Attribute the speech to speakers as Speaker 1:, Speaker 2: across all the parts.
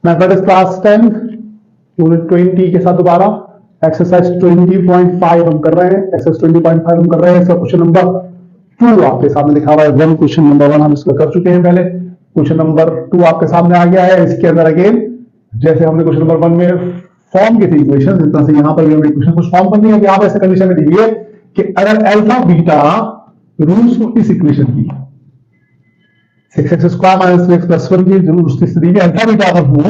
Speaker 1: Mathematics class 10 unit 20 के साथ दोबारा एक्सरसाइज 20.5 हम कर रहे हैं। एक्सरसाइज 20.5 हम कर रहे हैं। इसका क्वेश्चन नंबर 2 आपके सामने लिखा हुआ है। वन क्वेश्चन नंबर 1 हम इसका कर चुके हैं पहले। क्वेश्चन नंबर 2 आपके सामने आ गया है। इसके अंदर अगेन जैसे हमने क्वेश्चन नंबर 1 में फॉर्म की थी इक्वेशन, इस तरह से यहाँ पर भी हमने इक्वेशन कुछ फॉर्म करनी है। यहाँ पर ऐसे कंडीशन में दी हुई है कि अगर अल्फा बीटा रूट्स को इस इक्वेशन की 6x² - 3x + 1 की जरूर उस स्थिति में अल्फा बीटा अगर हो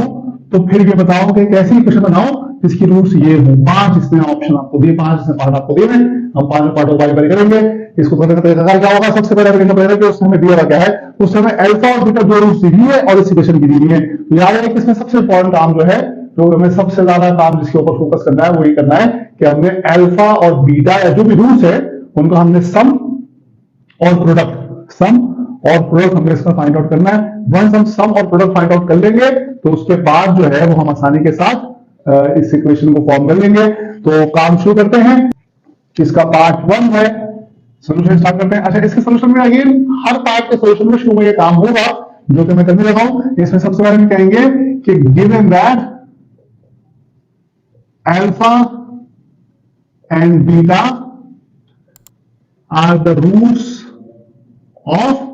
Speaker 1: तो फिर ये बताओ कि कैसी इक्वेशन बनाओ जिसकी रूट्स ये हो। 5 इसमें ऑप्शन आपको दिए, 5 इसमें पार्ट आपको दिए हैं। हम 5 में पार्ट बारी बारी करेंगे। इसको करने का तरीका क्या होगा? सबसे पहले कि उस समय दिया हुआ क्या है, उस समय अल्फा और बीटा दो रूट्स दी है और इस इक्वेशन की दी है। तो याद है कि इसमें सबसे इंपॉर्टेंट काम जो है, तो हमें सबसे ज्यादा काम जिसके ऊपर फोकस करना है वो ये करना है कि हमने अल्फा और बीटा या जो भी रूट्स है उनको हमने सम और प्रोडक्ट हमने इसका फाइंड आउट करना है। वंस हम सम और प्रोडक्ट फाइंड आउट कर लेंगे तो उसके बाद जो है वो हम आसानी के साथ इस इक्वेशन को फॉर्म कर लेंगे। तो काम शुरू करते हैं। इसका पार्ट 1 है, सोल्यूशन स्टार्ट करते हैं। अच्छा, इसके सोल्यूशन में अगेन हर पार्ट के सोल्यूशन में शुरू में ये काम होगा जो कि मैं करने लगा हूं। इसमें सबसे पहले हम कहेंगे कि given that alpha and beta are the roots of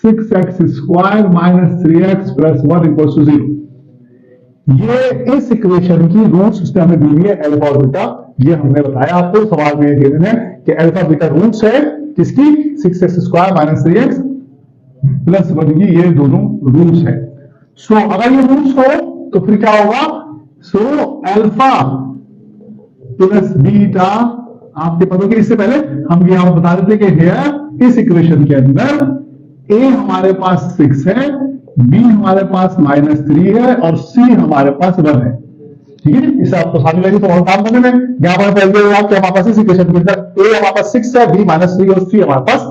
Speaker 1: 6x² - 3x + 1 = 0। ये इस इक्वेशन की रूट्स उसने हमें दी हुई है अल्फा और बीटा। ये हमने बताया आपको सवाल में गिवन है कि अल्फा बीटा रूट्स है किसकी? 6x² - 3x + 1 की ये दोनों रूट्स है। सो अगर ये रूट्स हो तो फिर क्या होगा? सो अल्फा प्लस बीटा आपके पदों के, इससे पहले हम यहां बता देते कि हियर इस इक्वेशन के अंदर a हमारे पास 6 है, b हमारे पास -3 है और c हमारे पास 1 है। ठीक है, इसे आपको सामने लगी तो और काम करने में यहां पर पहले आप हमारे पास इस इक्वेशन के अंदर a हमारे पास 6 है, b -3 और c हमारे पास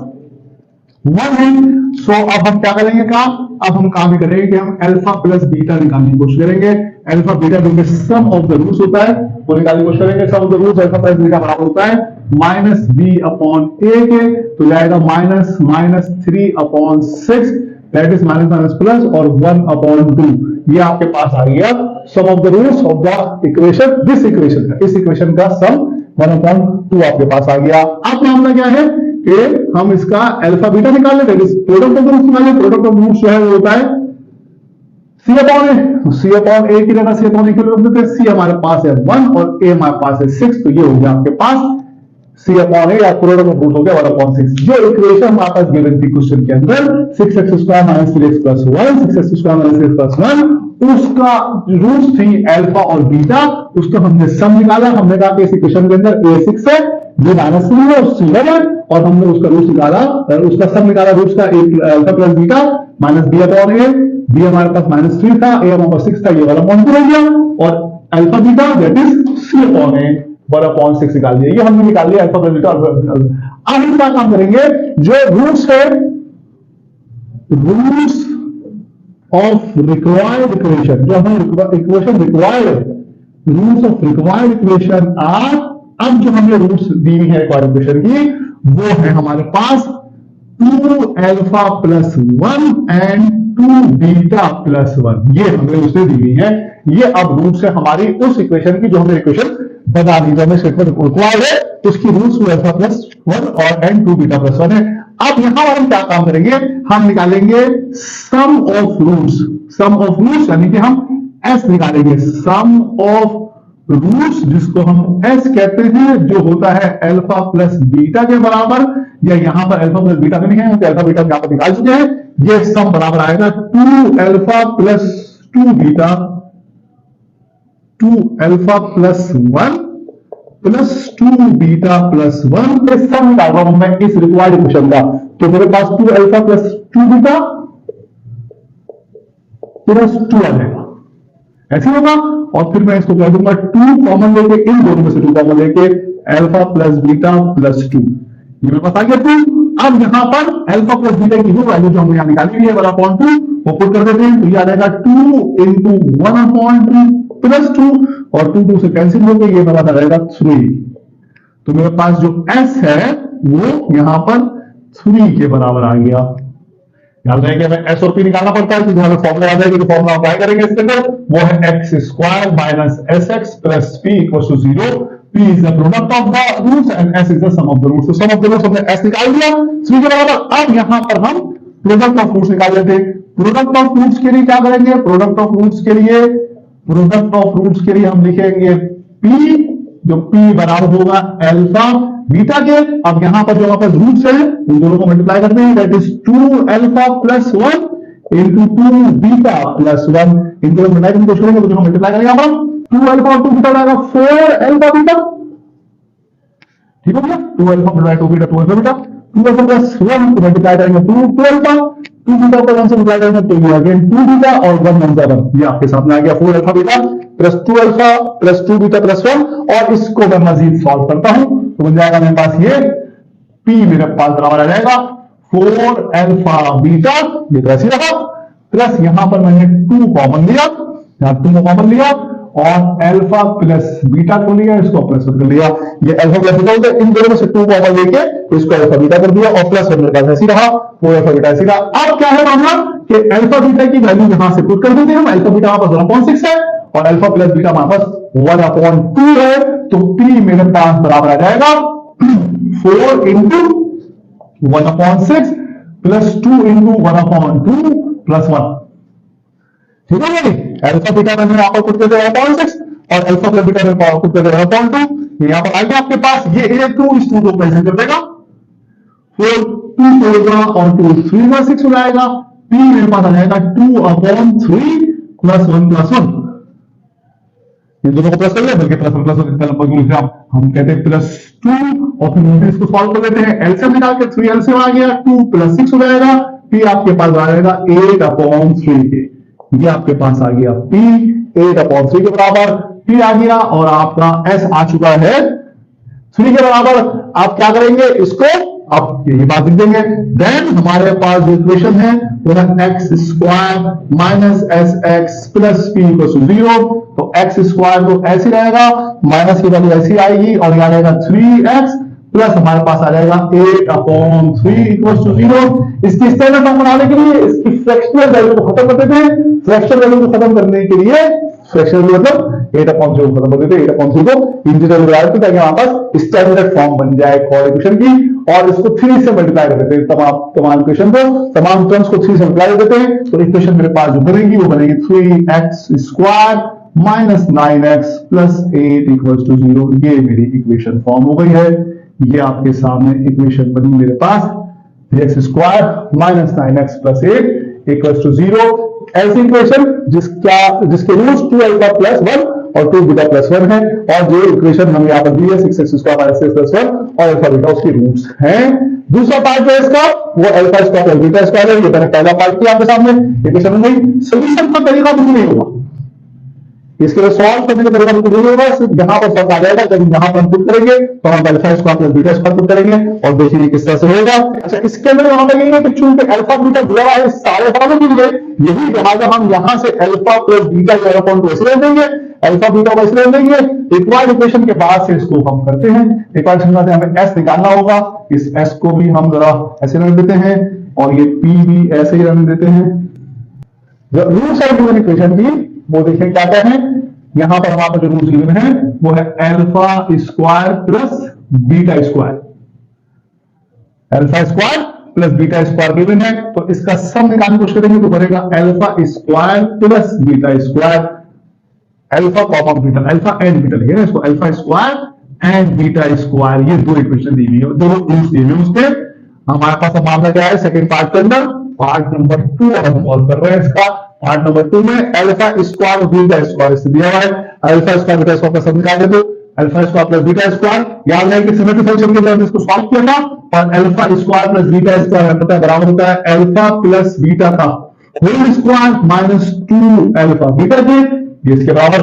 Speaker 1: 1 है। सो अब हम क्या करेंगे काम? अब हम काम ही करेंगे कि हम अल्फा प्लस बीटा निकालने की कोशिश करेंगे। अल्फा बीटा जो सम ऑफ द रूट्स होता है वो निकालने की कोशिश करेंगे। Sum of the roots alpha plus beta बराबर होता है -b/a के, तो जाएगा -3/6 दैट इज माइनस प्लस और 1/2। ये आपके पास आ गया sum of the roots of the equation. This equation का, इस इक्वेशन का सम 1/2 आपके पास आ गया। अब मामला क्या है कि हम इसका अल्फा बीटा निकाल लेते हैं। प्रोडक्ट ऑफ रूट्स निकालें। प्रोडक्ट ऑफ रूट्स जो है वो होता है c/a। c/a की जगह c/a की रख देते हैं। c हमारे पास है 1 और a हमारे पास है 6, तो ये हो गया आपके पास c/a या प्रोडक्ट ऑफ रूट हो गया 1/6। जो इक्वेशन हमारे पास गिवन थी क्वेश्चन के अंदर 6x² - 3x + 1, 6x² - 3x + 1, उसका रूट्स थी अल्फा और बीटा। उसका हमने सम निकाला। हमने कहा कि इस इक्वेशन के अंदर a 6 है, b -3 है और c 1 है, और हमने उसका रूट्स निकाला, उसका सम निकाला रूट्स का alpha plus beta -b/a। b हमारे पास -3 था, a हमारे पास 6 था, ये वाला 1/2 हो गया और alpha beta that is c/a 1/6 निकाल दिया। ये हमने निकाल लिया अल्फा प्लस बीटा। अब हम क्या काम करेंगे? जो रूट्स है, रूट्स ऑफ रिक्वायर्ड इक्वेशन, जो हमें इक्वेशन रिक्वायर्ड है, roots of required equation are, अब जो हमने रूट्स दी है इक्वेशन की वो है हमारे पास 2α + 1 एंड 2β + 1। ये हमें उसने दी हुई है। ये अब रूट्स है हमारी उस इक्वेशन की जो हमें इक्वेशन बता दी, जो हमें स्टेटमेंट रिक्वायर्ड है उसकी रूट्स 2α + 1 और एंड 2β + 1 है। अब यहां पर हम क्या काम करेंगे? हम निकालेंगे sum of roots. Sum of roots यानी कि हम s निकालेंगे। सम ऑफ रूट्स जिसको हम s कहते हैं, जो होता है अल्फा प्लस बीटा के बराबर, या यहां पर अल्फा प्लस बीटा नहीं है क्योंकि अल्फा बीटा यहां पर निकाल चुके हैं। ये सम बराबर आएगा 2α + 2β, 2α + 1 + 2β + 1। ये सम निकाल रहा हूं मैं इस रिक्वायर्ड इक्वेशन का। तो मेरे पास 2α + 2β + 2 आ जाएगा, ऐसे होगा। और फिर मैं इसको कह दूंगा 2 कॉमन लेके, इन दोनों में से 2 कॉमन लेके अल्फा प्लस बीटा + 2, ये मेरे पास आ गया 2। अब यहां पर अल्फा प्लस बीटा की वो वैल्यू जो हमने यहां निकाली हुई है 1/2 वो पुट कर देते हैं, तो ये आ जाएगा 2 × 1/2 + 2 और 2 से कैंसिल हो गए, ये मेरा आ जाएगा 3। तो मेरे पास जो s है वो यहां पर 3 के बराबर आ गया। याद रहे कि हमें एस और पी निकालना पड़ता है, क्योंकि हमें फॉर्मूला याद है कि फॉर्मूला अप्लाई करेंगे इसके अंदर, वो है x square minus S x plus P equal to 0। P is the product of the roots and S is the sum of the roots। तो sum of the roots हमने S निकाल दिया, C के बराबर। अब यहाँ पर हम प्रोडक्ट ऑफ रूट्स निकाल लेते हैं। प्रोडक्ट ऑफ रूट्स के लिए क्या करेंगे? प्रोडक्ट ऑफ रूट्स के लिए हम लिखेंगे P, जो P बराबर होगा अल्फा बीटा के। अब यहाँ पर जो हमारे पास रूट्स है उन दोनों को मल्टीप्लाई करते हैं, that is 2 alpha plus 1 into 2 beta plus 1। इनको मल्टीप्लाई को छोड़ेंगे तो जो मल्टीप्लाई करेंगे यहाँ पर 2 अल्फा और 2 बीटा जाएगा 4 अल्फा बीटा, ठीक हो गया। 2 alpha plus 2 beta 2 alpha beta, 2 alpha plus 1 multiply करेंगे 2 अल्फा, 2 बीटा को 1 से मल्टीप्लाई करेंगे तो ये अगेन 2 बीटा और 1 1 7। ये आपके सामने आ गया 4 alpha beta plus 2 alpha plus 2 beta plus 1। और इसको मैं मजीद सॉल्व करता हूं तो बन जाएगा मेरे पास ये P मेरे पास बराबर आ जाएगा 4 अल्फा बीटा, ये तो ऐसे रहा, प्लस यहां पर मैंने 2 कॉमन लिया, यहां 2 कॉमन लिया और अल्फा प्लस बीटा को लिया, इसको प्लस कर लिया। ये अल्फा प्लस बीटा होता है, इन दोनों में से 2 कॉमन लेके इसको अल्फा बीटा कर दिया और प्लस मेरे पास ऐसे रहा 4 अल्फा बीटा ऐसे रहा। अब क्या है मामला कि अल्फा बीटा की वैल्यू यहां से पुट कर देते हैं हम। अल्फा बीटा हमारे पास 1.6 है और अल्फा प्लस बीटा हमारे पास 1/2 है, तो P मेरे पास बराबर आ जाएगा 4 इंटू 1/6 प्लस 2 इंटू 1/2 प्लस 1। ठीक है, अल्फा बीटा मैंने यहाँ पर पुट कर दिया 1.6 और अल्फा प्लस बीटा में पुट कर दिया 1/2। यहाँ पर आगे आपके पास ये 2 इस 2 को कैंसिल कर देगा, 4 2 होगा और 2 3 में 6 हो जाएगा। P मेरे पास आ जाएगा 2/3 प्लस 1 प्लस 1। इन दोनों को प्लस कर ले, बल्कि प्लस 1 प्लस 1 हम कहते हैं प्लस 2 और फिर इसको सॉल्व कर लेते हैं। एलसीएम निकाल के 3 एलसीएम आ गया, 2 प्लस 6 हो जाएगा। P आपके पास आ जाएगा 8/3 के, ये आपके पास आ गया P 8/3 के बराबर P आ गया और आपका S आ चुका है 3 के बराबर। आप क्या करेंगे, इसको अब यही बात लिख देंगे। देन हमारे पास जो इक्वेशन है वो है x square minus S x plus P equal to 0। तो एक्स स्क्वायर तो ऐसे रहेगा, माइनस की वैल्यू ऐसी आएगी और यहाँ आएगा 3x प्लस हमारे पास आ जाएगा 8/3 इक्वल टू 0। इसकी स्टैंडर्ड फॉर्म बनाने के लिए इसकी फ्रैक्शनल वैल्यू को खत्म कर देते हैं। फ्रैक्शनल वैल्यू को खत्म करने के लिए फ्रैक्शनल मतलब 8/0 को खत्म कर देते हैं, 8/0 को इंटीजर में डालते ताकि हमारे पास स्टैंडर्ड फॉर्म बन जाए कोड इक्वेशन की, और इसको 3 से मल्टीप्लाई कर देते हैं। तमाम इक्वेशन को, तमाम टर्म्स को 3 से मल्टीप्लाई कर देते हैं तो इक्वेशन मेरे पास जो बनेगी वो बनेगी 3x square minus 9x plus 8 equal to 0। ये मेरी इक्वेशन फॉर्म हो गई है। ये आपके सामने इक्वेशन बनी मेरे पास 3x square minus 9x plus 8 equal to 0। ऐसी इक्वेशन जिसके रूट्स 2 अल्फा प्लस 1 और 2 बीटा प्लस 1 है, और जो इक्वेशन हम यहाँ पर दी है 6x स्क्वायर माइनस 6 प्लस 1 और अल्फा बीटा उसके रूट्स हैं। दूसरा पार्ट है इसका वो alpha square plus beta square है। ये मैंने पहला पार्ट किया आपके सामने, इक्वेशन बन गई। सॉल्यूशन का तरीका बिल्कुल नहीं होगा, इसके लिए सॉल्व करने का तरीका बिल्कुल नहीं होगा। सिर्फ यहाँ पर सॉल्व आ जाएगा, जब यहाँ पर हम पुट करेंगे तो हम alpha square plus beta square put करेंगे और देखेंगे किस तरह से होगा। अच्छा, इसके अंदर हम लगेंगे कि चूंकि अल्फा बीटा दिया हुआ है सारे फॉर्मूले मिल गए, यही लिहाजा हम यहाँ से अल्फा प्लस बीटा के अपॉन ऐसे ले देंगे, अल्फा बीटा को ऐसे ले देंगे। रिक्वायर्ड इक्वेशन के बाद से इसको हम करते हैं। रिक्वायर्ड इक्वेशन में हमें एस निकालना होगा, इस एस को भी हम जरा ऐसे रख देते हैं और ये पी भी ऐसे ही रख देते हैं। रूट साइड गिवन इक्वेशन की वो देखें क्या क्या है। यहां पर हमारे जो रूट गिवन है वो है alpha square plus beta square, alpha square plus beta square given है। तो इसका सम निकालने की कोशिश करेंगे तो बनेगा alpha square plus beta square, alpha comma beta, alpha and beta लिखे ना इसको, alpha square and beta square. ये दो इक्वेशन दी हुई है, दोनों रूट्स दिए हुए उसके। हमारे पास अब मामला क्या है सेकंड पार्ट के अंदर, पार्ट नंबर 2 हम सॉल्व कर रहे हैं इसका। पार्ट नंबर 2 में अल्फा स्क्वायर बीटा स्क्वायर से दिया हुआ है, अल्फा स्क्वायर बीटा स्क्वायर का सम निकाल देते हो, alpha square plus beta square. याद है कि सिमेट्री फंक्शन के अंदर इसको सॉल्व किया था, और alpha square plus beta square पता है बराबर होता है अल्फा प्लस बीटा का whole square minus 2 alpha beta के, ये इसके बराबर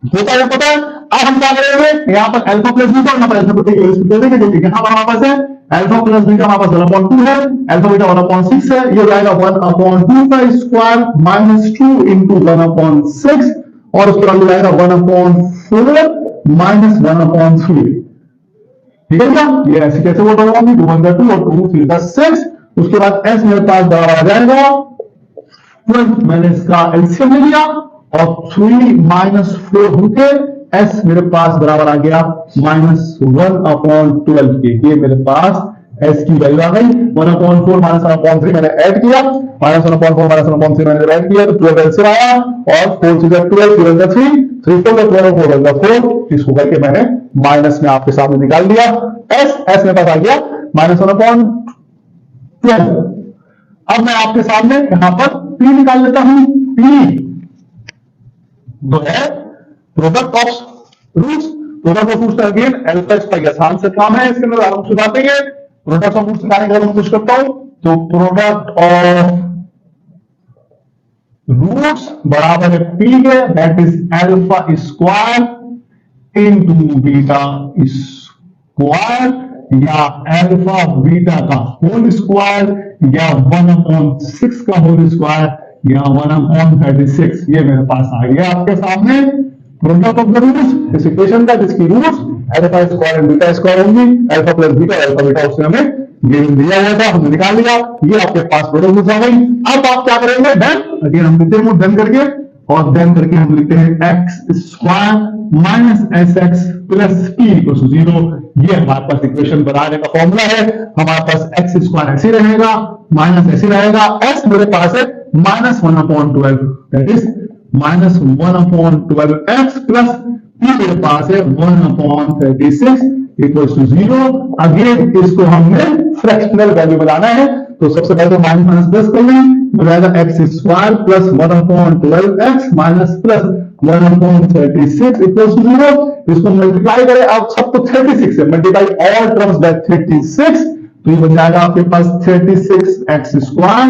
Speaker 1: होता है पता है। अब हम क्या करेंगे, यहाँ पर अल्फा प्लस बीटा, यहाँ पर अल्फा दे देंगे, क्योंकि यहाँ पर हमारे पास है अल्फा प्लस बीटा हमारे पास 1/2 है, अल्फा बीटा 1/6 है, ये हो जाएगा 1/2 का स्क्वायर माइनस 2 इंटू 1/6 और उसके बाद जाएगा 1/4 माइनस 1/3। ठीक है क्या, ये ऐसे कैसे वोट होगा, 2 1 2 और 2 3 6, उसके बाद s मेरे पास बराबर आ जाएगा 12, मैंने इसका एलसीएम ले लिया और 3 माइनस 4 होके s मेरे पास बराबर आ गया -1/12 के। ये मेरे पास s की वैल्यू आ गई 1/4 -1/3 मैंने ऐड किया, -1/4 -1/3 मैंने ऐड किया तो 12 एलसीएम आया और 4 से 12 3 3 3 4 12 4 इसको करके मैंने माइनस में आपके सामने निकाल दिया। s मेरे पास आ गया -1/12। अब मैं आपके सामने यहां पर p निकाल लेता हूं। p जो है प्रोडक्ट ऑफ रूट्स का अगेन अल्फा का आसान से काम है, इसके अंदर आराम से बातेंगे। प्रोडक्ट ऑफ रूट्स निकालने का मैं कुछ करता हूं तो प्रोडक्ट ऑफ रूट्स बराबर है p के, that is alpha square into beta square या अल्फा बीटा का होल स्क्वायर या 1/6 का होल स्क्वायर या 1/36। ये मेरे पास आ गया आपके सामने प्रोडक्ट ऑफ द रूट्स इस इक्वेशन का, जिसकी roots alpha square and beta square होंगी। Alpha plus beta alpha beta उसने हमें गिवन दिया हुआ था, हमने निकाल लिया। ये आपके पास प्रोडक्ट रूट्स आ गई। अब आप क्या करेंगे, देन अगेन हम लिखते हैं देन करके, और देन करके हम लिखते हैं x square minus S x plus P equal to 0। ये हमारे पास इक्वेशन बनाने का फॉर्मूला है। हमारे पास एक्स स्क्वायर ऐसे रहेगा, माइनस ऐसे रहेगा, एस मेरे पास है -1/12 that is -1/12 x plus P मेरे पास है 1/36 इक्वल टू 0। अगेन इसको हमने फ्रैक्शनल वैल्यू बनाना है तो सबसे पहले तो माइनस प्लस कर लें, बनेगा x square plus 1/12 x minus plus 1/36 equal to 0। इसको मल्टीप्लाई करें, अब सब तो 36 है, मल्टीप्लाई ऑल टर्म्स बाय 36 तो ये बन जाएगा आपके पास 36 x square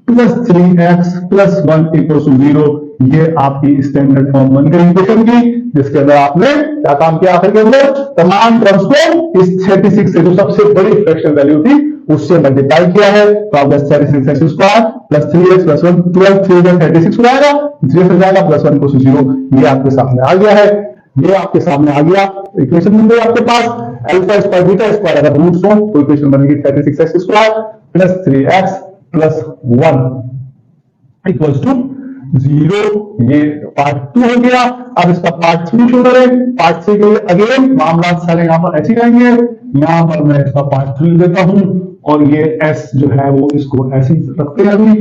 Speaker 1: plus 3x plus 1 equal to 0। ये आपकी स्टैंडर्ड फॉर्म बन गई इक्वेशन की, जिसके अंदर आपने क्या काम किया, आखिर के अंदर तमाम टर्म्स को इस 36 से जो सबसे बड़ी फ्रैक्शनल वैल्यू थी उससे मल्टीप्लाई किया है। तो आप 36 x square plus 3x plus 1 12 3 36 हो जाएगा, 3 हो जाएगा प्लस 1 इक्वल टू 0। ये आपके सामने आ गया है, ये आपके सामने आ गया इक्वेशन बन गई आपके पास अल्फा स्क्वायर बीटा स्क्वायर अगर रूट्स हो तो इक्वेशन बनेगी 36 x square plus 3x plus 1 equals to 0। ये पार्ट 2 हो गया। अब इसका पार्ट 3 शुरू करें। पार्ट 3 के लिए अगेन मामला सारे यहां पर ऐसे रहेंगे। यहां पर मैं इसका पार्ट 3 देता हूं और ये s जो है वो इसको ऐसे ही रखते हैं। अभी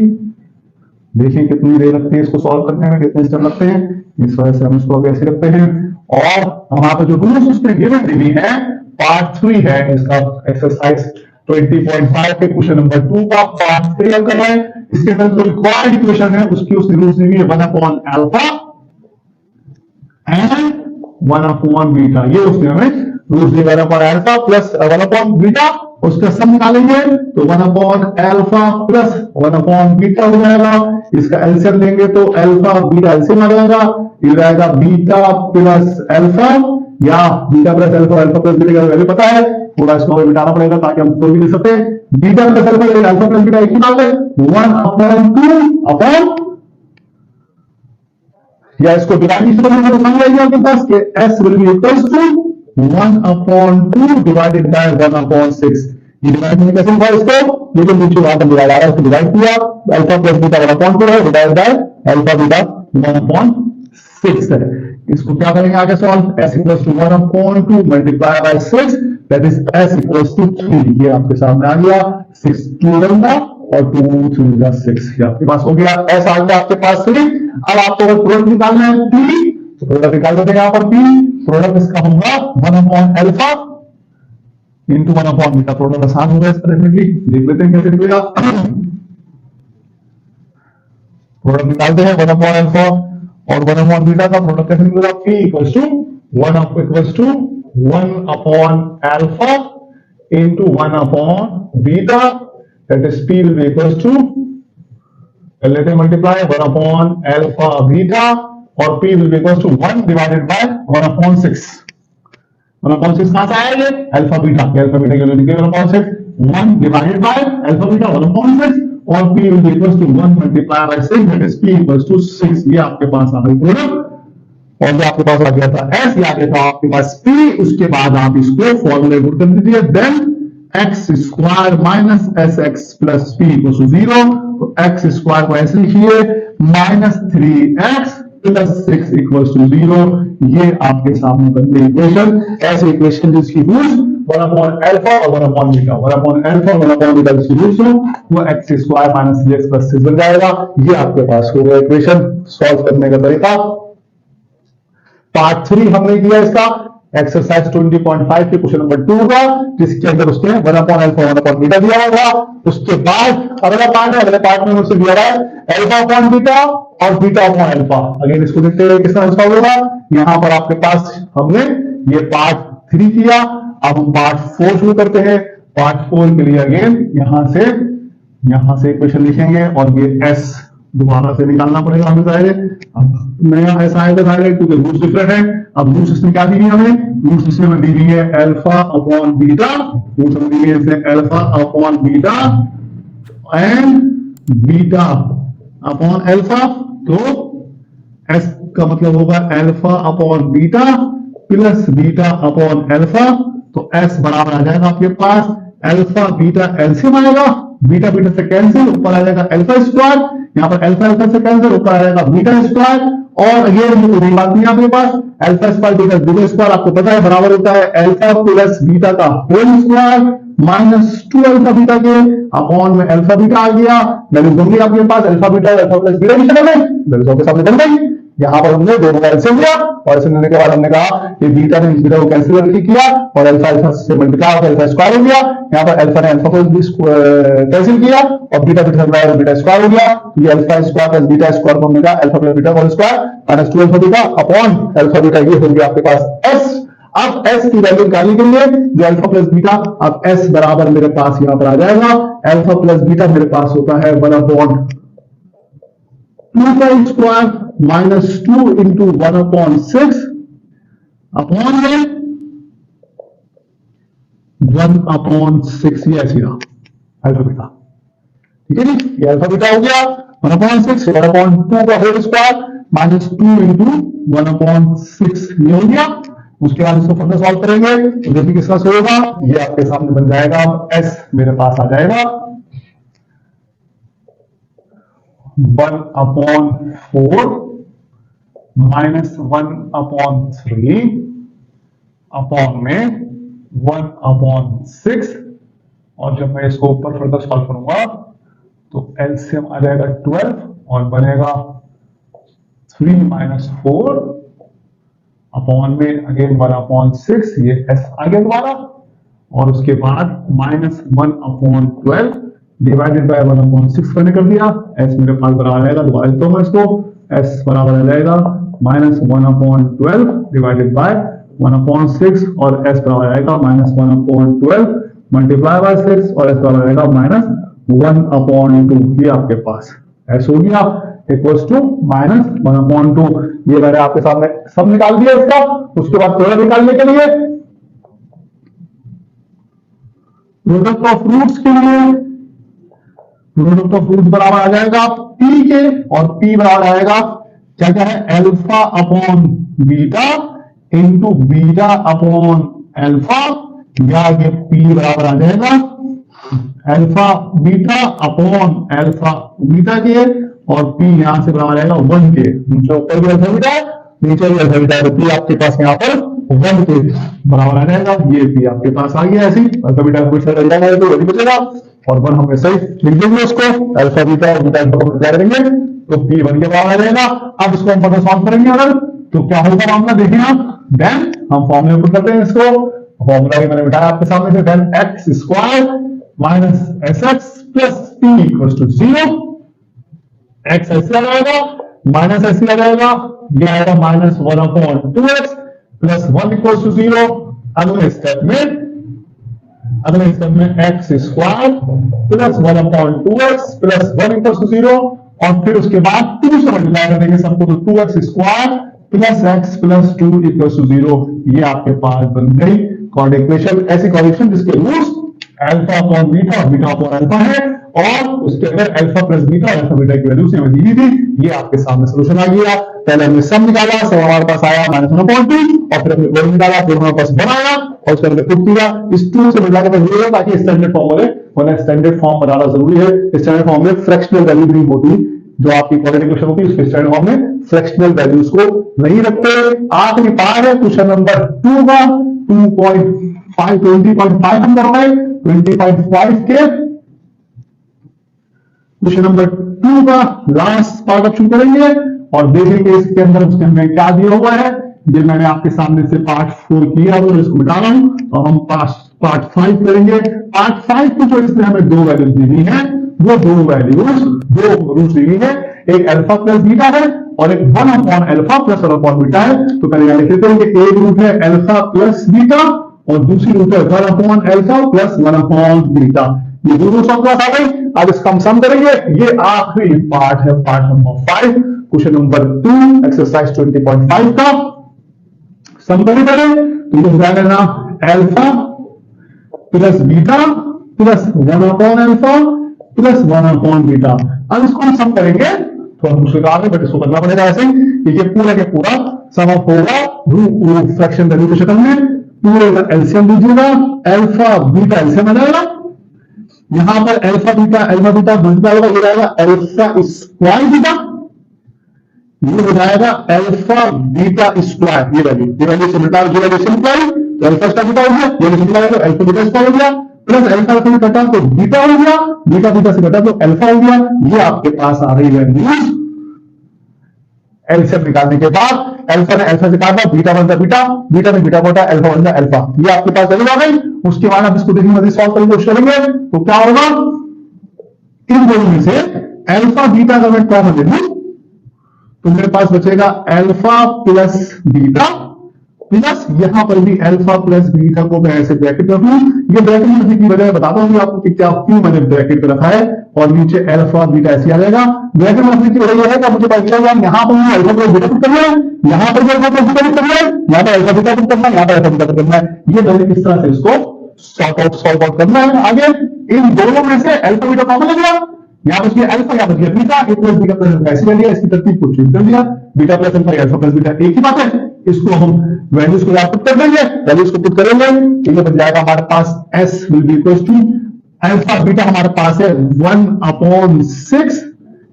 Speaker 1: देखिए कितनी देर लगती है इसको सॉल्व करने में, कितने स्टेप लगते हैं। इस वजह से हम इसको ऐसे रखते हैं और वहां पर जो रूल्स उसने गिवन दी है पार्ट 3 है इसका एक्सरसाइज 20.5 के क्वेश्चन नंबर 2 का पार्ट 3 हम कर रहे हैं। इसके अंदर जो रिक्वायर्ड इक्वेशन है उसकी उसने रूल्स दी है 1/अल्फा एंड 1/बीटा। ये उसने हमें रूल्स दिए 1/अल्फा प्लस 1/बीटा, उसका सम निकालेंगे तो 1/अल्फा प्लस 1/बीटा हो जाएगा। इसका एलसीएम लेंगे तो अल्फा बीटा एलसीएम आ जाएगा, ये रहेगा बीटा प्लस अल्फा या beta plus alpha, alpha plus beta का वैल्यू पता है, थोड़ा इसको मिटाना पड़ेगा ताकि हम कोई भी ले सकते हैं। Beta plus alpha alpha plus beta एक ही बात है 1/2 अपॉन, या इसको डिवाइड से करना तो मान लीजिए आपके पास कि s will be equals to 1/2 divided by 1/6। ये डिवाइड में कैसे होगा इसको, ये जो नीचे वहां पर डिवाइड आ रहा है उसको डिवाइड किया, अल्फा प्लस बीटा 1/2 है डिवाइड बाय अल्फा बीटा 1/6 है। इसको क्या करेंगे आगे solve, s equals to 1/2 multiply by 6 that is s equals to 3। ये आपके सामने आ गया 6 2 लंबा और 2 3 6। ये आपके पास हो गया, s आ गया आपके पास 3। अब आपको अगर प्रोडक्ट निकालना है p तो प्रोडक्ट निकाल देते हैं यहां पर p। प्रोडक्ट इसका होगा 1/अल्फा इनटू 1/बीटा। प्रोडक्ट आसान होगा इसका, डेफिनेटली देख लेते हैं कैसे निकलेगा। प्रोडक्ट निकालते हैं 1/अल्फा और 1/बीटा का प्रोडक्ट कैसे निकलेगा, p equals to one by alpha into one by beta that is p will be equals to लेते हैं मल्टीप्लाई 1/अल्फा बीटा और p will be equals to 1 divided by 1/6। 1/6 कहां से आएगा, अल्फा बीटा की वैल्यू निकलेगी 1/6, 1 divided by अल्फा बीटा 1/6 और p will be equals to 1 multiplied by 6 that is p equals to 6। ये आपके पास आ गई प्रोडक्ट और ये आपके पास आ गया था s, ये आ गया था आपके पास p। उसके बाद आप इसको फॉर्मूले पुट कर दीजिए, then x square minus S x plus P equal to 0। तो एक्स स्क्वायर को ऐसे लिखिए -3x प्लस 6 इक्वल टू 0। ये आपके सामने बन गई इक्वेशन। ऐसे इक्वेशन जिसकी रूट 1 अपॉन अल्फा और 1 अपॉन बीटा, 1 अपॉन अल्फा और 1 अपॉन बीटा जिसकी रूट हो वो x square minus 3x plus 6 बन जाएगा। ये आपके पास हो गया इक्वेशन। सॉल्व करने का तरीका पार्ट 3 हमने किया इसका एक्सरसाइज 20.5 के क्वेश्चन नंबर 2 का, जिसके अंदर उसने 1 अपॉन अल्फा 1 अपॉन बीटा दिया हुआ। उसके बाद अगला पार्ट है, अगले पार्ट में मुझसे दिया हुआ है अल्फा अपॉन बीटा और बीटा अपॉन अल्फा। अगेन इसको देखते हैं किस तरह सॉल्व होगा। यहां पर आपके पास हमने ये पार्ट 3 किया, अब हम पार्ट 4 शुरू करते हैं। पार्ट 4 के लिए अगेन यहां से इक्वेशन लिखेंगे और ये एस दोबारा से निकालना पड़ेगा हमें सारे। अब नया ऐसा आएगा सारे क्योंकि रूट्स डिफरेंट है। अब रूट्स इसमें क्या दी हुई हमें, रूट्स इसमें दी हुई है अल्फा अपॉन बीटा, रूट्स में दी हुई है इसमें alpha upon beta and beta upon alpha. तो एस का मतलब होगा alpha upon beta plus beta upon alpha. तो एस बराबर आ जाएगा आपके पास अल्फा बीटा एलसीएम आएगा, बीटा बीटा से कैंसिल, ऊपर आ जाएगा अल्फा स्क्वायर, यहाँ पर अल्फा अल्फा से कैंसिल, ऊपर आ जाएगा बीटा स्क्वायर। और ये कोई बात नहीं आपके पास, अल्फा स्क्वायर बीटा स्क्वायर आपको पता है बराबर होता है अल्फा प्लस बीटा का whole square minus 2 alpha beta के अपॉन में अल्फा बीटा आ गया। वैल्यू बन गई आपके पास alpha beta alpha plus beta की शक्ल में, वैल्यू आपके सामने बन गई। यहां पर हमने दोनों का एलसीएम लिया और एलसीएम लेने के बाद हमने कहा कि बीटा ने बीटा को कैंसिल किया और अल्फा अल्फा से मल्टीप्लाई होकर अल्फा स्क्वायर हो गया। यहां पर अल्फा ने अल्फा को कैंसिल किया और बीटा बीटा से बीटा स्क्वायर हो गया। ये alpha square plus beta square को हमने कहा alpha plus beta whole square minus 2 alpha beta upon alpha beta. ये हो गया आपके पास एस। अब एस की वैल्यू निकालने के लिए जो अल्फा प्लस बीटा, अब एस बराबर मेरे पास यहां पर आ जाएगा अल्फा प्लस बीटा मेरे पास होता है 1 अपॉन 2 का square minus 2 into 1 upon 6 upon में 1 अपॉन 6। ये ऐसी रहा अल्फा बीटा, ठीक है जी। ये अल्फा बीटा हो गया 1 अपॉन 6 1 अपॉन 2 का whole square minus 2 into 1 upon 6 ये हो गया। उसके बाद इसको फर्दर सॉल्व करेंगे तो देखिए किसका होगा, ये आपके सामने बन जाएगा। एस मेरे पास आ जाएगा 1 अपॉन 4 माइनस 1 अपॉन 3 अपॉन में 1 अपॉन 6। और जब मैं इसको ऊपर फर्दर सॉल्व करूंगा तो एलसीएम आ जाएगा 12 और बनेगा 3 माइनस 4 अपॉन में अगेन 1 अपॉन 6। ये एस आ गया दोबारा और उसके बाद minus 1 upon 12 divided by 1 upon 6 मैंने कर दिया। एस मेरे पास बराबर आएगा, दोबारा लिखता हूं इसको, एस बराबर आ जाएगा minus 1 upon 12 divided by 1 upon 6 और एस बराबर आएगा माइनस 1 अपॉन 12 मल्टीप्लाई बाय 6 और एस बराबर आएगा माइनस 1 अपॉन 2। ये आपके पास एस हो गया इक्वल्स टू माइनस 1 अपॉन 2। ये मैंने आपके सामने सब निकाल दिया इसका। उसके बाद थोड़ा निकालने के लिए प्रोडक्ट ऑफ रूट्स के लिए प्रोडक्ट ऑफ रूट्स बराबर आ जाएगा पी के, और पी बराबर आएगा क्या क्या है alpha upon beta into beta upon alpha, या ये पी बराबर आ जाएगा alpha beta upon alpha beta के, और पी यहां से बराबर आएगा 1 के। नीचे ऊपर भी अल्फा बीटा है, नीचे भी अल्फा बीटा है, तो पी आपके पास यहाँ पर 1 के बराबर आ जाएगा। ये पी आपके पास आ गया ऐसे ही, अल्फा बीटा को चल जाएगा तो वही बचेगा और 1 हम ऐसे ही लिख देंगे उसको, अल्फा बीटा और बीटा को मल्टीप्लाई करेंगे तो पी 1 के बराबर आ जाएगा। अब इसको हम पता सॉल्व करेंगे अगर तो क्या होगा मामला देखें आप। देन हम फॉर्मूले पुट करते हैं इसको, फॉर्मूला भी मैंने बिठाया आपके सामने से, then x square minus S x plus P equal to 0। X ऐसे आ जाएगा माइनस ऐसे आ जाएगा, ये आएगा minus 1 upon 2x plus 1 equal to 0। अगले स्टेप में x square plus 1 upon 2x plus 1 equal to 0, और फिर उसके बाद 2 से मल्टीप्लाई कर देंगे सबको, तो 2x square plus x plus 2 equal to 0। ये आपके पास बन गई कॉर्ड इक्वेशन, ऐसी कॉर्ड इक्वेशन जिसके रूट्स अल्फा अपॉन बीटा और बीटा अपॉन अल्फा है, और उसके अंदर अल्फा प्लस बीटा और अल्फा बीटा की वैल्यू हमें दी थी। ये आपके सामने सॉल्यूशन आ गया। पहले हमने सम निकाला, सब हमारे पास आया -1/2, और फिर हमने वर्ग निकाला, फिर हमारे पास 1 आया, और उसके अंदर पुट किया, इस 2 से मिला के जरूरी है ताकि स्टैंडर्ड फॉर्म बने, वरना स्टैंडर्ड फॉर्म बनाना जरूरी है। स्टैंडर्ड फॉर्म में फ्रैक्शनल वैल्यू नहीं होती, जो आपकी क्वाड्रेटिक इक्वेशन होती है उसके स्टैंडर्ड फॉर्म में फ्रैक्शनल वैल्यूज को नहीं रखते। आखिरी पार्ट है क्वेश्चन नंबर 2 का 20.5 नंबर है 20.5 के क्वेश्चन नंबर 2 का लास्ट पार्ट ऑप्शन करेंगे और देखेंगे इसके अंदर उसके अंदर क्या दिया हुआ है। ये मैंने आपके सामने से पार्ट 4 किया तो इसको मिटा रहा हूं और हम पार्ट 5 करेंगे। पार्ट 5 को जो इसमें हमें 2 वैल्यूज दी हुई है, वो 2 वैल्यूज 2 रूट्स दी हुई है, एक अल्फा प्लस बीटा है और एक 1 upon alpha plus 1 upon beta है। तो पहले लिख लेते हैं कि एक रूट है अल्फा प्लस बीटा और दूसरी रूट है 1 upon alpha plus 1 upon beta. ये दोनों सब क्लास आ गई। अब इसका हम सम करेंगे। ये आखिरी पार्ट है, part number 5 question number 2 exercise 20.5 का सम करें तो ये हो जाएगा ना alpha plus beta plus 1 upon alpha plus 1 upon beta. अब इसको हम सम करेंगे, थोड़ा मुश्किल काम है बट इसको करना पड़ेगा ऐसे कि ये पूरा के पूरा सम अप होगा फ्रैक्शन वैल्यू की शक्ल में। पूरे का एलसीएम लीजिएगा, अल्फा बीटा एलसीएम आ जाएगा, यहां पर अल्फा बीटा मल्टीप्लाई होगा, ये रहेगा अल्फा स्क्वायर बीटा, ये हो जाएगा अल्फा बीटा स्क्वायर। ये वैल्यू सिंपलीफाई, ये वैल्यू सिंपलीफाई तो अल्फा स्क्वायर बीटा हो गया, ये सिंपलीफाई तो अल्फा बीटा स्क्वायर हो गया, प्लस अल्फा से कटा तो बीटा हो गया, बीटा से कटा तो अल्फा हो गया। ये आपके पास आ रही वैल्यूज एलसीएम निकालने के बाद अल्फा ने अल्फा से काटा, बीटा बनता बीटा, बीटा में बीटा कोटा, अल्फा बनता अल्फा। ये आपके पास वैल्यू आ गई। उसके बाद आप इसको देखने मजीद सॉल्व करने की कोशिश करेंगे तो क्या होगा, इन दोनों में से अल्फा बीटा का मैं कॉमन ले लूं तो मेरे पास बचेगा अल्फा प्लस बीटा प्लस यहां पर भी अल्फा प्लस बीटा को मैं ऐसे ब्रैकेट रख लूं। ये ब्रैकेट रखने की वजह बताता हूं आपको कि क्या क्यों मैंने ब्रैकेट पे रखा है और नीचे अल्फा बीटा ऐसे आ जाएगा। ब्रैकेट रखने की वजह यह है कि मुझे पता चला यहां पर अल्फा प्लस बीटा पुट करना है, यहां पर अल्फा प्लस बीटा पुट करना है, यहां पर अल्फा बीटा पुट करना है, यहां पर अल्फा बीटा पुट करना है। ये पहले किस तरह से इसको सॉल्व आउट करना है। आगे इन दोनों में से अल्फा बीटा कॉमन ले लिया, यहां बच गया अल्फा, यहां बच गया बीटा, ए प्लस बीटा प्लस अल्फा ऐसे ले लिया, इसकी तरतीब को चेंज कर दिया, beta plus alpha plus beta एक ही बात है। इसको हम वैल्यूज को पुट कर देंगे, वैल्यूज को पुट करेंगे तो ये बन जाएगा हमारे पास s will be equal to alpha beta हमारे पास है 1/6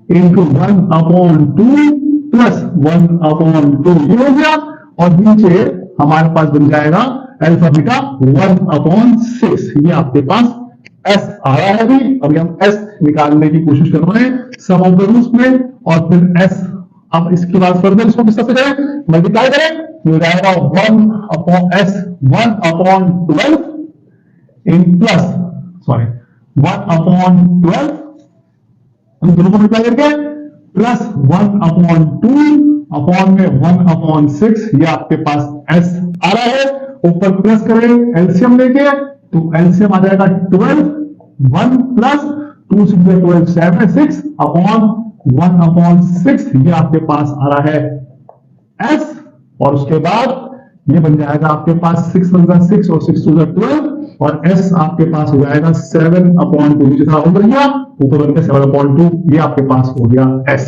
Speaker 1: इंटू 1/2 प्लस 1/2 ये हो गया और नीचे हमारे पास बन जाएगा अल्फा बीटा 1/6। ये आपके पास s आ रहा है। अभी अभी हम s निकालने की कोशिश कर रहे हैं सम ऑफ द रूट्स में और फिर s। अब इसके बाद फर्दर इसको किस तरह से करें, मल्टीप्लाई करें, हो जाएगा 1/12 इन प्लस 1/12 हम दोनों को मल्टीप्लाई करके प्लस 1/2 अपॉन में 1/6। ये आपके पास s आ रहा है। ऊपर प्लस करें एलसीएम लेके तो एलसीएम आ जाएगा 12, 1 प्लस 2 6 12 7 6 अपॉन 1/6। ये आपके पास आ रहा है s और उसके बाद ये बन जाएगा आपके पास 6 1 6 और 6 2 12 और s आपके पास हो जाएगा 7/2। नीचे था ऊपर गया, ऊपर बनकर 7/2। ये आपके पास हो गया s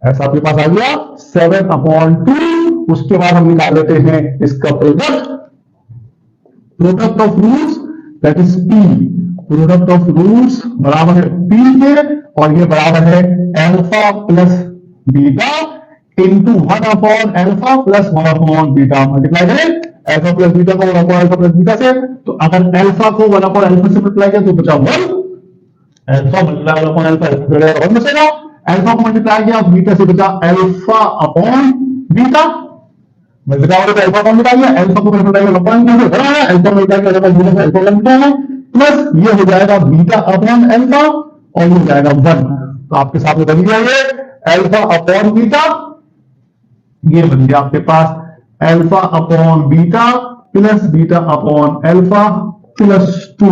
Speaker 1: आपके पास आ गया 7/2। उसके बाद हम निकाल लेते हैं इसका product of roots that is p। Product of roots बराबर है p के और ये बराबर है alpha plus beta into one by alpha plus one by beta. Multiply करें अल्फा प्लस बीटा को 1/अल्फा प्लस बीटा से, तो अगर अल्फा को 1/अल्फा से मल्टीप्लाई किया तो बचा 1, अल्फा मल्टीप्लाई 1/अल्फा 1 बचेगा। अल्फा को मल्टीप्लाई किया बीटा से बचा अल्फा अपॉन बीटा, मल्टीप्लाई होगा अल्फा अपॉन बीटा, अल्फा को मल्टीप्लाई किया अपॉन बीटा से बड़ा है, अल्फा मल्टीप्लाई किया बीटा से अल्फा बनता है प्लस ये हो जाएगा बीटा अपॉन अल्फा और ये हो जाएगा 1। तो आपके सामने बन गया ये अल्फा अपॉन बीटा, ये बन गया आपके पास alpha upon beta plus beta upon alpha plus 2।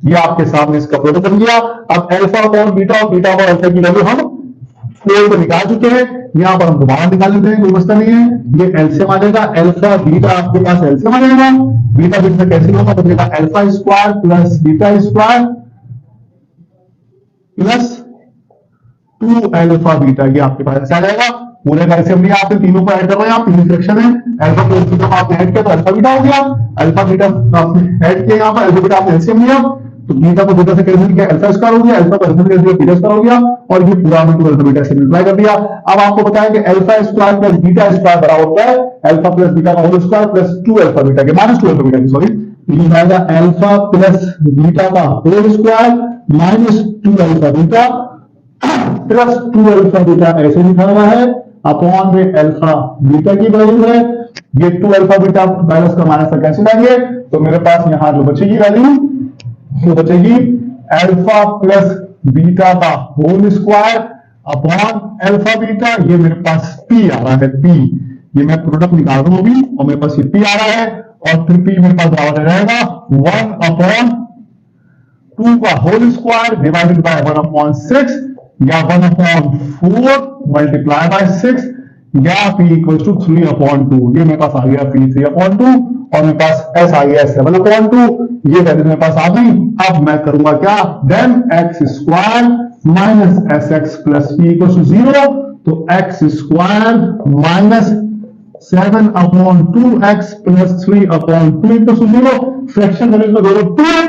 Speaker 1: ये आपके सामने इसका प्रोडक्ट बन गया। अब अल्फा अपॉन बीटा और बीटा अपॉन अल्फा की वैल्यू हम 4 को निकाल चुके हैं, यहां पर हम दोबारा निकाल लेते हैं, कोई मसला नहीं है। ये एलसीएम आ जाएगा, अल्फा बीटा आपके पास एलसीएम आ जाएगा, बीटा बीटा कैंसिल होगा तो बनेगा alpha square plus beta square plus 2 alpha beta. ये आपके पास ऐसा आ जाएगा। पूरे का एलसीएम लिया आपने, तीनों को ऐड कर रहे हैं आप, तीन फ्रैक्शन है, अल्फा प्लस बीटा को आपने ऐड किया तो अल्फा बीटा हो गया, अल्फा बीटा आपने ऐड किया यहाँ पर, अल्फा बीटा आपने एलसीएम लिया तो बीटा को बीटा से कैंसिल किया, अल्फा स्क्वायर हो गया, अल्फा को अल्फा से कैंसिल किया, बीटा स्क्वायर हो गया, और ये पूरा हमने अल्फा बीटा से मल्टीप्लाई कर दिया। अब आपको पता है कि alpha square plus beta square बराबर होता है अल्फा प्लस बीटा का whole square plus 2 alpha beta के माइनस 2 अल्फा बीटा की, सॉरी ये आएगा अल्फा प्लस बीटा का whole square minus 2 alpha beta plus 2 alpha beta ऐसे लिखा हुआ है अपॉन में अल्फा बीटा की वैल्यू है, ये 2 अल्फा बीटा माइनस का माइनस का कैंसिल आएंगे तो मेरे पास यहां जो बचेगी वैल्यू वो बचेगी अल्फा प्लस बीटा का whole square upon alpha beta, ये मेरे पास पी आ रहा है, पी ये मैं प्रोडक्ट निकाल रहा हूं अभी और मेरे पास ये पी आ रहा है और फिर पी मेरे पास बराबर रहेगा 1 अपॉन 2 का whole square divided by 1 upon 6 या 1 अपॉन 4 मल्टीप्लाई बाय 6 या p इक्वल टू 3 अपॉन 2, ये मेरे पास आ गया p 3 अपॉन 2 और मेरे पास s आ गया 7 अपॉन 2, ये वैल्यू मेरे पास आ गई। अब मैं करूंगा क्या, then x square minus S x plus P equal to 0, तो x square minus 7 upon 2x plus 3 upon 2 equal to 0, fraction values में दोनों 2 है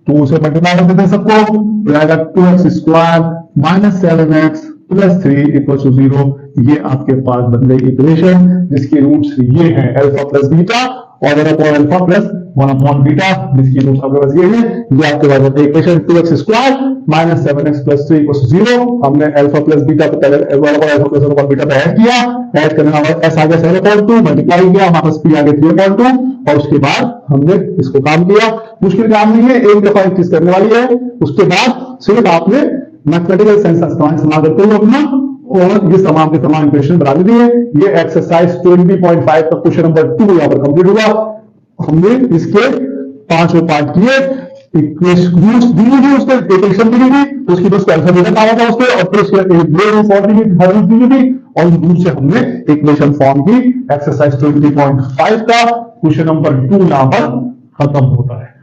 Speaker 1: तो उसे मल्टीप्लाई कर देते हैं सबको, तो आएगा 2x square minus 7x plus 3 equal to 0, ये आपके पास बन गई इक्वेशन जिसकी रूट्स ये है अल्फा प्लस बीटा और 1 upon alpha plus 1 upon beta, जिसकी रूट्स आपके पास ये है, ये आपके पास है equation 2x square minus 7x plus 3 equal to 0। हमने अल्फा प्लस बीटा को पहले अल्फा प्लस 1 अपॉन बीटा पे ऐड किया, ऐड करने के बाद s आ गया 7/2 मल्टीप्लाई किया, हमारे पास p आ गया 3/2 और उसके बाद हमने इसको काम किया। मुश्किल काम नहीं है, एक दफा एक चीज करने वाली है, उसके बाद सिर्फ आपने मैथमेटिकल सेंस इस्तेमाल करते हुए अपना और ये तमाम के तमाम इक्वेशन बना दिए। ये एक्सरसाइज 20.5 का क्वेश्चन नंबर 2 यहाँ पर कंप्लीट हुआ। हमने इसके 5 पार्ट किए, इक्वेशन दी थी, उसके इक्वेशन दी थी, उसकी बस अल्फाबेट आया था उसके और फिर उसके फॉर्म दी थी और रूट से हमने इक्वेशन फॉर्म की। एक्सरसाइज 20.5 का क्वेश्चन नंबर 2 यहाँ पर खत्म होता है।